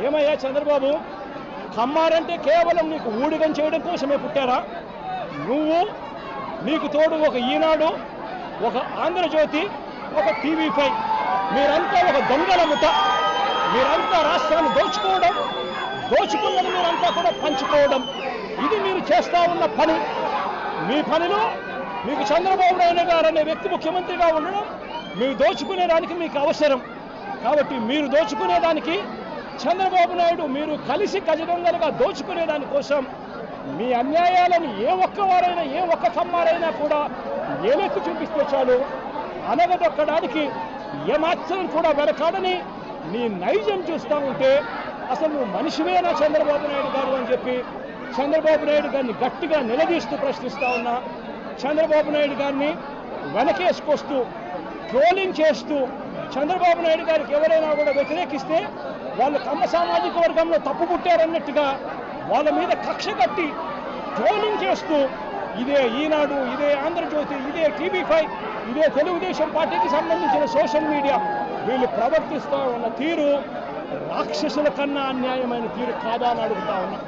ఏమయ్యా చంద్రబాబు, కమ్మారంటే కేవలం నీకు ఊడిగం చేయడం కోసమే పుట్టారా? నువ్వు, నీకు తోడు ఒక ఈనాడు, ఒక ఆంధ్రజ్యోతి, ఒక టీవీ5, మీరంతా ఒక దొంగల ముఠ. మీరంతా రాష్ట్రాన్ని దోచుకున్నది మీరంతా కూడా పంచుకోవడం, ఇది మీరు చేస్తూ ఉన్న పని. మీ పనిలో మీకు చంద్రబాబు నాయుడు గారు అనే వ్యక్తి ముఖ్యమంత్రిగా ఉండడం, మీరు దోచుకునేదానికి మీకు అవసరం. కాబట్టి మీరు దోచుకునేదానికి చంద్రబాబు నాయుడు, మీరు కలిసి గజదొంగలుగా దోచుకునేదాని కోసం మీ అన్యాయాలను ఏ ఒక్కవారైనా, ఏ ఒక్క కమ్మారైనా కూడా ఏలెత్తి చూపిస్తే చాలు, అనగదొక్కడానికి ఏమాత్రం కూడా వెనకాడని నీ నైజం చూస్తూ ఉంటే అసలు నువ్వు మనిషివేనా చంద్రబాబు నాయుడు గారు అని చెప్పి చంద్రబాబు నాయుడు గారిని గట్టిగా నిలదీస్తూ ప్రశ్నిస్తూ ఉన్నా. చంద్రబాబు నాయుడు గారిని వెనకేసుకొస్తూ ట్రోలింగ్ చేస్తూ చంద్రబాబు నాయుడు గారికి ఎవరైనా కూడా వ్యతిరేకిస్తే వాళ్ళు కమ్మ సామాజిక వర్గంలో తప్పు పుట్టారన్నట్టుగా వాళ్ళ మీద కక్ష కట్టి ట్రోలింగ్ చేస్తూ ఇదే ఈనాడు, ఇదే ఆంధ్రజ్యోతి, ఇదే టీవీ5, ఇదే తెలుగుదేశం పార్టీకి సంబంధించిన సోషల్ మీడియా వీళ్ళు ప్రవర్తిస్తూ ఉన్న తీరు రాక్షసుల కన్నా అన్యాయమైన తీరు కాదా అని అడుగుతా ఉన్నా.